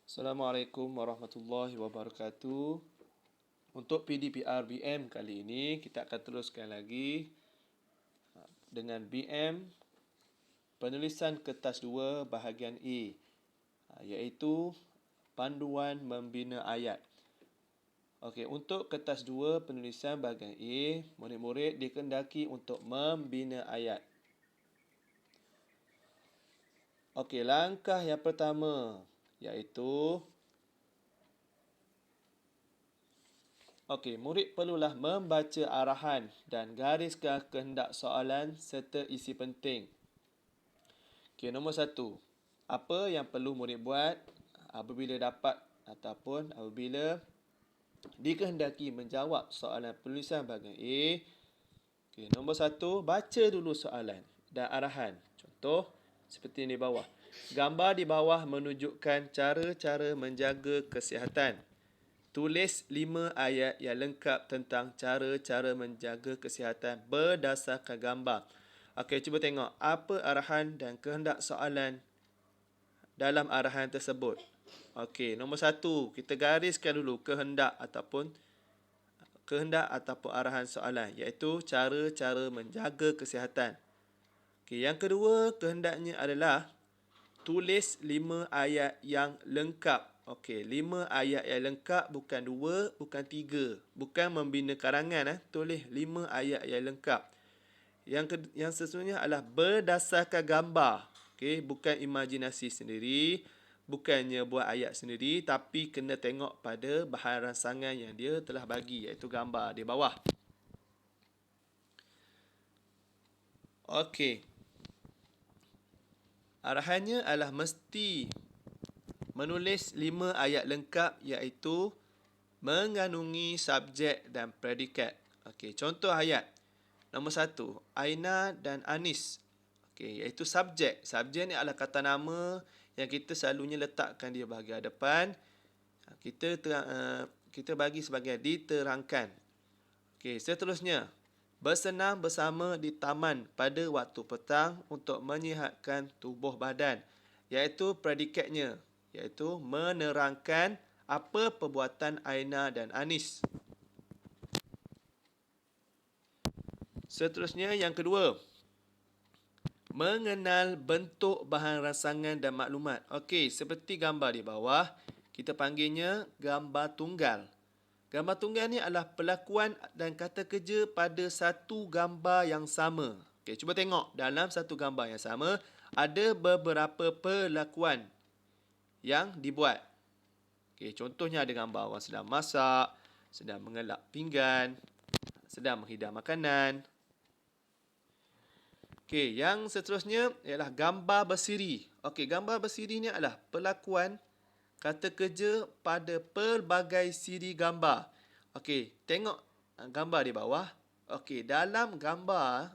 Assalamualaikum warahmatullahi wabarakatuh. Untuk PDPR BM kali ini kita akan teruskan lagi dengan BM penulisan kertas 2 bahagian A, iaitu panduan membina ayat. Okey, untuk kertas 2 penulisan bahagian A, murid-murid dikehendaki untuk membina ayat. Okey, langkah yang pertama iaitu murid perlulah membaca arahan dan gariskan kehendak soalan serta isi penting. Nombor 1. Apa yang perlu murid buat apabila dapat ataupun apabila dikehendaki menjawab soalan penulisan bahagian A? Nombor 1. Baca dulu soalan dan arahan. Contoh seperti di bawah. Gambar di bawah menunjukkan cara-cara menjaga kesihatan. Tulis 5 ayat yang lengkap tentang cara-cara menjaga kesihatan berdasarkan gambar. Okey, cuba tengok apa arahan dan kehendak soalan dalam arahan tersebut. Okey, nombor 1, kita gariskan dulu kehendak ataupun arahan soalan, iaitu cara-cara menjaga kesihatan. Okey, yang kedua, kehendaknya adalah tulis 5 ayat yang lengkap. Okey, 5 ayat yang lengkap, bukan 2, bukan 3. Bukan membina karangan. Tulis 5 ayat yang lengkap. Yang sesungguhnya adalah berdasarkan gambar. Okey, bukan imajinasi sendiri. Bukannya buat ayat sendiri, tapi kena tengok pada bahan rangsangan yang dia telah bagi, iaitu gambar di bawah. Okey. Arahannya adalah mesti menulis 5 ayat lengkap, iaitu mengandungi subjek dan predikat. Okey, contoh ayat. Nombor 1, Aina dan Anis. Okey, iaitu subjek. Subjek ni adalah kata nama yang kita selalunya letakkan di bahagian depan. Kita bagi sebagai diterangkan. Okey, seterusnya. Bersenam bersama di taman pada waktu petang untuk menyihatkan tubuh badan. Iaitu predikatnya. Iaitu menerangkan apa perbuatan Aina dan Anis. Seterusnya yang kedua. Mengenal bentuk bahan rangsangan dan maklumat. Okey, seperti gambar di bawah, kita panggilnya gambar tunggal. Gambar tunggal ni adalah pelakuan dan kata kerja pada satu gambar yang sama. Okey, cuba tengok dalam satu gambar yang sama ada beberapa pelakuan yang dibuat. Okey, contohnya ada gambar orang sedang masak, sedang mengelak pinggan, sedang menghidang makanan. Okey, yang seterusnya ialah gambar bersiri. Okey, gambar bersiri ni adalah pelakuan kata kerja pada pelbagai siri gambar. Okey, tengok gambar di bawah. Okey, dalam gambar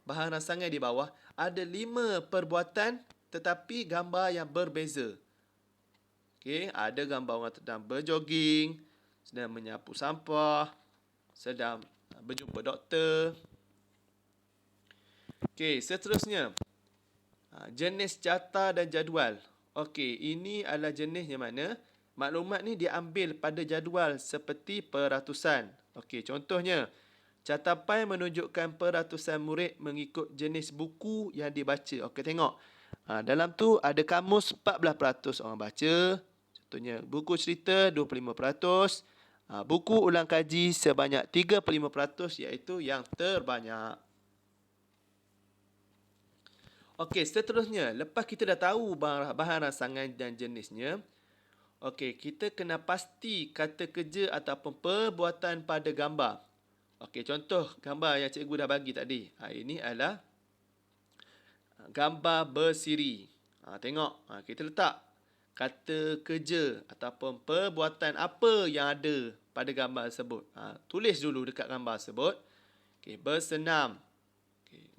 bahan rangsangan di bawah ada 5 perbuatan tetapi gambar yang berbeza. Okey, ada gambar orang sedang berjoging, sedang menyapu sampah, sedang berjumpa doktor. Okey, seterusnya. Jenis carta dan jadual. Okey, ini adalah jenis yang mana maklumat ni diambil pada jadual seperti peratusan. Okey, contohnya, catapan menunjukkan peratusan murid mengikut jenis buku yang dibaca. Okey, tengok. Dalam tu ada kamus 14% orang baca. Contohnya, buku cerita 25%. Buku ulang kaji sebanyak 35%, iaitu yang terbanyak. Okey, seterusnya, lepas kita dah tahu bahan rangsangan dan jenisnya, okey, kita kena pasti kata kerja ataupun perbuatan pada gambar. Okey, contoh gambar yang cikgu dah bagi tadi. Ini adalah gambar bersiri. Tengok, kita letak kata kerja ataupun perbuatan apa yang ada pada gambar tersebut. Tulis dulu dekat gambar tersebut. Okey, bersenam.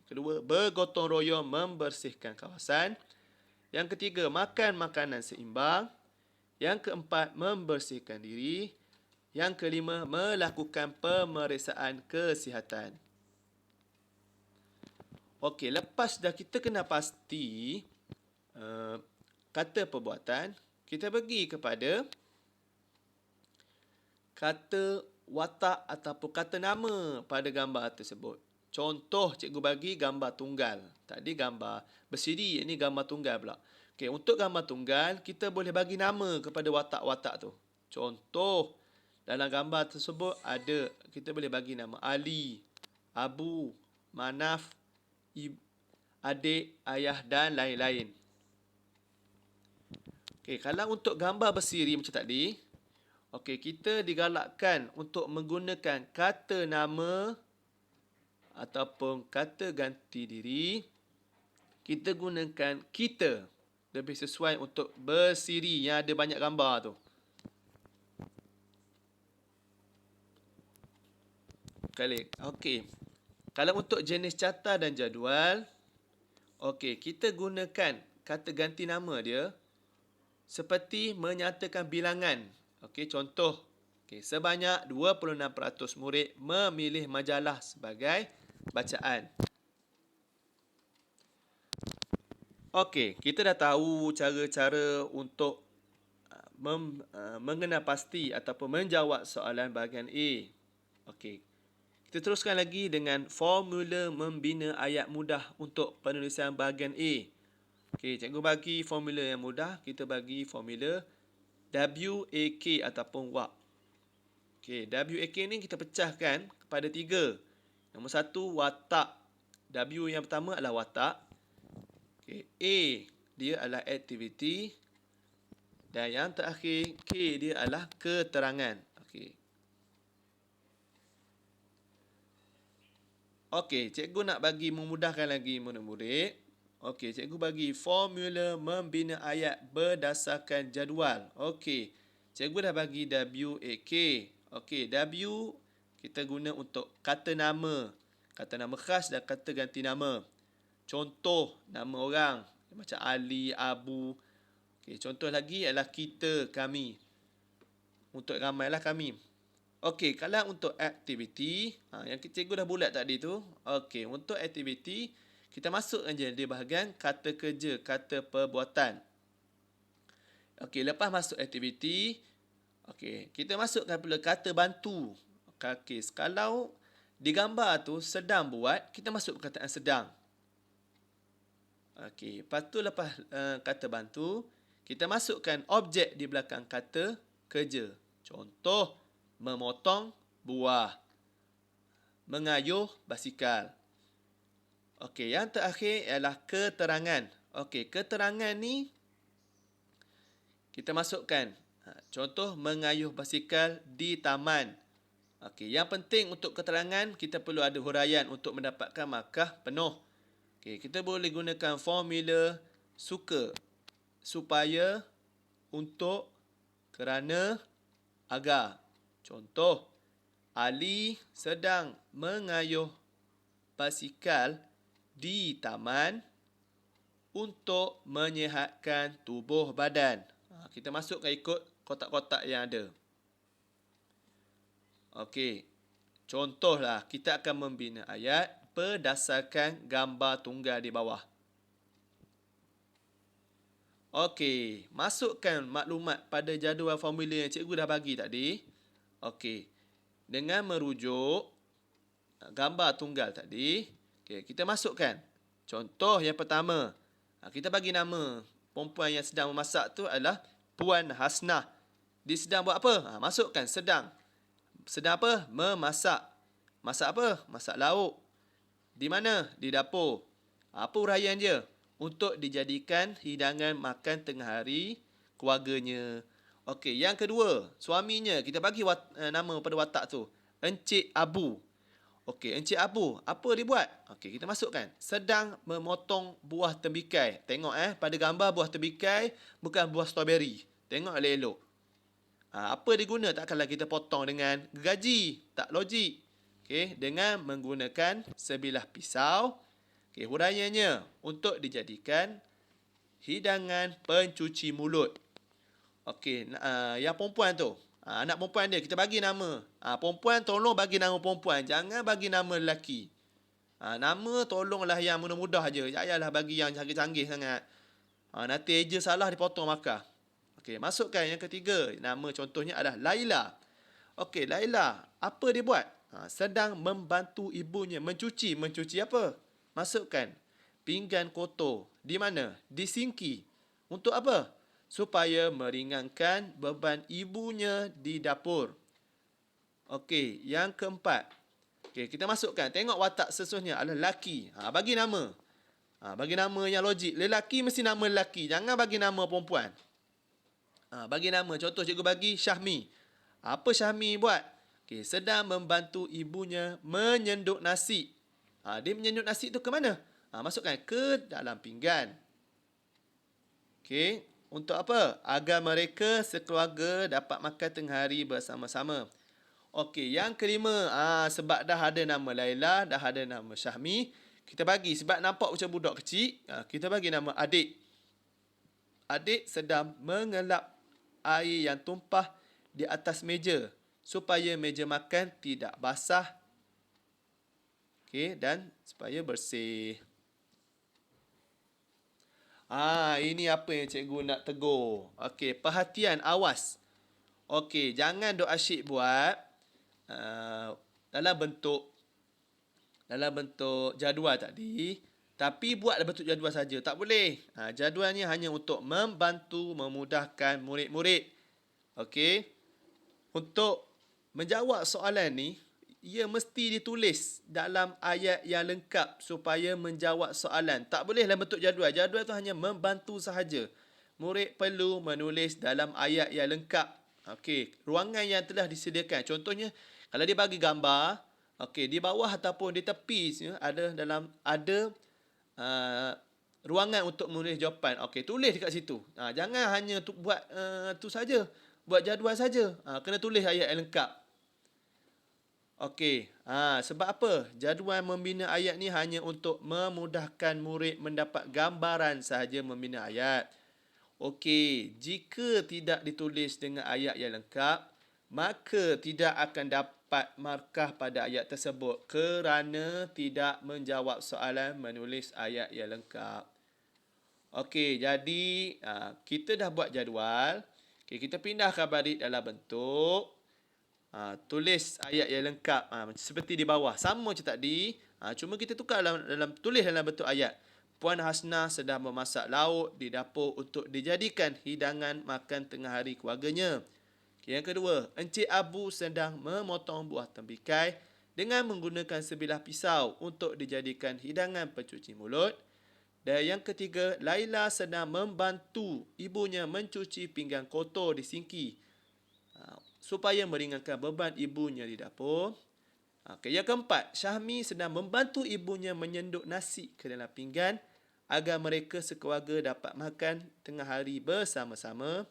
Kedua, bergotong royong membersihkan kawasan. Yang ketiga, makan makanan seimbang. Yang keempat, membersihkan diri. Yang kelima, melakukan pemeriksaan kesihatan. Okey, lepas dah kita kena pasti kata perbuatan, kita pergi kepada kata watak ataupun kata nama pada gambar tersebut. Contoh cikgu bagi gambar tunggal. Tadi gambar bersiri, ini gambar tunggal pula. Okey, untuk gambar tunggal, kita boleh bagi nama kepada watak-watak tu. Contoh, dalam gambar tersebut ada, kita boleh bagi nama Ali, Abu, Manaf, adik, ayah dan lain-lain. Okey, kalau untuk gambar bersiri macam tadi, okey, kita digalakkan untuk menggunakan kata nama ataupun kata ganti diri. Kita gunakan kita. Lebih sesuai untuk bersiri yang ada banyak gambar tu. Okey. Kalau untuk jenis carta dan jadual, okey, kita gunakan kata ganti nama dia seperti menyatakan bilangan. Okey, contoh. Okey, sebanyak 26% murid memilih majalah sebagai bacaan. Okey, kita dah tahu cara-cara untuk mengenal pasti ataupun menjawab soalan bahagian A. Okey. Kita teruskan lagi dengan formula membina ayat mudah untuk penulisan bahagian A. Okey, cikgu bagi formula yang mudah. Kita bagi formula WAK ataupun WAK. Okey, WAK ni kita pecahkan kepada 3. Nombor 1, watak. W yang pertama adalah watak. Okay. A dia adalah aktiviti dan yang terakhir K dia adalah keterangan. Okey, cikgu nak bagi memudahkan lagi murid-murid. Okey, cikgu bagi formula membina ayat berdasarkan jadual. Okey, cikgu dah bagi WAK. Okey, W kita guna untuk kata nama khas dan kata ganti nama. Contoh nama orang macam Ali, Abu. Okey, contoh lagi adalah kita, kami. Untuk ramailah kami. Okey, kalau untuk aktiviti, yang cikgu dah bulat tadi tu. Okey, untuk aktiviti, kita masukkan je di bahagian kata kerja, kata perbuatan. Okey, lepas masuk aktiviti, okey, kita masukkan pula kata bantu. Okey, kalau di gambar tu sedang buat, kita masuk perkataan sedang. Okey, lepas tu lepas kata bantu, kita masukkan objek di belakang kata kerja. Contoh, memotong buah, mengayuh basikal. Okey, yang terakhir ialah keterangan. Okey, keterangan ni kita masukkan. Contoh, mengayuh basikal di taman. Okey, yang penting untuk keterangan, kita perlu ada huraian untuk mendapatkan markah penuh. Okey, kita boleh gunakan formula suka, supaya, untuk, kerana, agar. Contoh, Ali sedang mengayuh basikal di taman untuk menyihatkan tubuh badan. Kita masukkan ikut kotak-kotak yang ada. Okey, contohlah kita akan membina ayat berdasarkan gambar tunggal di bawah. Okey, masukkan maklumat pada jadual formula yang cikgu dah bagi tadi. Okey, dengan merujuk gambar tunggal tadi, okey, kita masukkan. Contoh yang pertama, kita bagi nama perempuan yang sedang memasak tu adalah Puan Hasnah. Dia sedang buat apa? Masukkan sedang. Sedang apa? Memasak. Masak apa? Masak lauk. Di mana? Di dapur. Apa uraian dia? Untuk dijadikan hidangan makan tengah hari keluarganya. Okey, yang kedua, suaminya. Kita bagi nama pada watak tu. Encik Abu. Okey, Encik Abu, apa dia buat? Okey, kita masukkan. Sedang memotong buah tembikai. Tengok pada gambar buah tembikai bukan buah strawberry. Tengok elok-elok. Apa dia guna? Takkanlah kita potong dengan gergaji. Tak logik. Okey, dengan menggunakan sebilah pisau. Okey, huraiannya untuk dijadikan hidangan pencuci mulut. Okey, yang perempuan tu, anak perempuan dia kita bagi nama. Perempuan tolong bagi nama perempuan, jangan bagi nama lelaki. Nama tolonglah yang mudah-mudah aja. Janganlah bagi yang canggih-canggih sangat. Nanti eja salah dipotong markah. Okey, masukkan yang ketiga. Nama contohnya adalah Laila. Okey, Laila, apa dia buat? Sedang membantu ibunya mencuci. Mencuci apa? Masukkan pinggan kotor. Di mana? Di sinki. Untuk apa? Supaya meringankan beban ibunya di dapur. Okey, yang keempat. Okey, kita masukkan. Tengok watak sesungguhnya adalah lelaki. Bagi nama. Bagi nama yang logik. Lelaki mesti nama lelaki. Jangan bagi nama perempuan. Bagi nama. Contoh cikgu bagi Syahmi. Apa Syahmi buat? Okey, sedang membantu ibunya menyenduk nasi. Dia menyenduk nasi tu ke mana? Masukkan ke dalam pinggan. Okey, untuk apa? Agar mereka sekeluarga dapat makan tengah hari bersama-sama. Okey, yang kelima, sebab dah ada nama Laila, dah ada nama Syahmi, kita bagi sebab nampak macam budak kecil, kita bagi nama adik. Adik sedang mengelap air yang tumpah di atas meja supaya meja makan tidak basah. Okey, dan supaya bersih. Ini apa yang cikgu nak tegur. Okey, perhatian, awas. Okey, jangan duk asyik buat dalam bentuk jadual tadi, tapi buat dalam bentuk jadual saja. Tak boleh. Jadual ni hanya untuk membantu memudahkan murid-murid. Okey. Untuk menjawab soalan ni, ia mesti ditulis dalam ayat yang lengkap supaya menjawab soalan. Tak boleh dalam bentuk jadual. Jadual tu hanya membantu sahaja. Murid perlu menulis dalam ayat yang lengkap. Okey, ruangan yang telah disediakan. Contohnya, kalau dia bagi gambar, okey, di bawah ataupun di tepi ada ruangan untuk menulis jawapan. Okey, tulis dekat situ. Jangan hanya buat tu saja. Buat jadual saja. Kena tulis ayat yang lengkap. Okey, sebab apa? Jadual membina ayat ni hanya untuk memudahkan murid mendapat gambaran sahaja membina ayat. Okey, jika tidak ditulis dengan ayat yang lengkap, maka tidak akan dapat markah pada ayat tersebut kerana tidak menjawab soalan menulis ayat yang lengkap. Okey, jadi kita dah buat jadual. Okey, kita pindahkan balik dalam bentuk tulis ayat yang lengkap seperti di bawah, sama macam tadi, cuma kita tukar tulis dalam bentuk ayat. Puan Hasnah sedang memasak lauk di dapur untuk dijadikan hidangan makan tengah hari keluarganya. Okay, yang kedua, Encik Abu sedang memotong buah tembikai dengan menggunakan sebilah pisau untuk dijadikan hidangan pencuci mulut. Dan yang ketiga, Laila sedang membantu ibunya mencuci pinggan kotor di sinki supaya meringankan beban ibunya di dapur. Okay, yang keempat, Syahmi sedang membantu ibunya menyenduk nasi ke dalam pinggan agar mereka sekeluarga dapat makan tengah hari bersama-sama.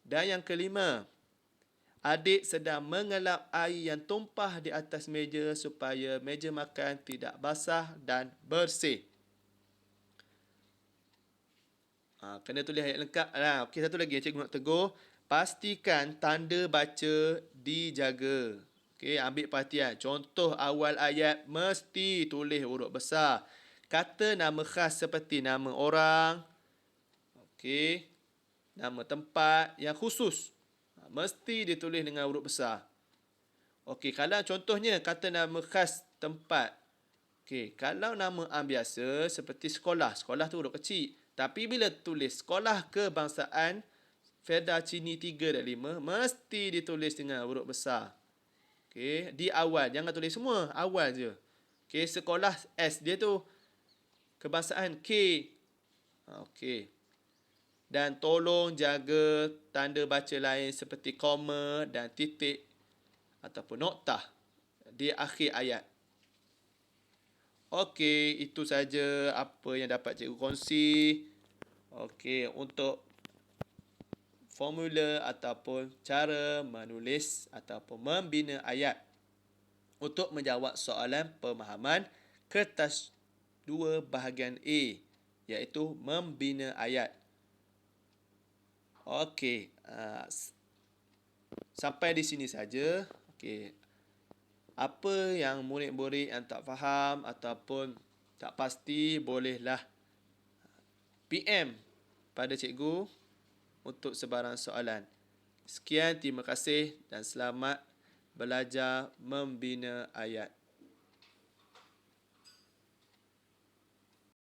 Dan yang kelima, adik sedang mengelap air yang tumpah di atas meja supaya meja makan tidak basah dan bersih. Kena tulis ayat lengkap. Okey, satu lagi cikgu nak tegur. Pastikan tanda baca dijaga. Okey, ambil perhatian. Contoh awal ayat mesti tulis huruf besar. Kata nama khas seperti nama orang, okey, nama tempat yang khusus, mesti ditulis dengan huruf besar. Okey, kalau contohnya kata nama khas tempat. Okey, kalau nama biasa seperti sekolah. Sekolah tu huruf kecil. Tapi bila tulis sekolah kebangsaan Felda Cini 3 dan 5, mesti ditulis dengan huruf besar. Okey, di awal. Jangan tulis semua. Awal je. Okey, sekolah S dia tu. Kebangsaan K. Okey. Dan tolong jaga tanda baca lain seperti koma dan titik ataupun noktah di akhir ayat. Okey, itu saja apa yang dapat cikgu kongsi. Okey, untuk formula ataupun cara menulis ataupun membina ayat untuk menjawab soalan pemahaman kertas 2 bahagian A, iaitu membina ayat. Okey, sampai di sini saja. Okey, apa yang murid-murid yang tak faham ataupun tak pasti bolehlah PM pada cikgu untuk sebarang soalan. Sekian, terima kasih dan selamat belajar membina ayat.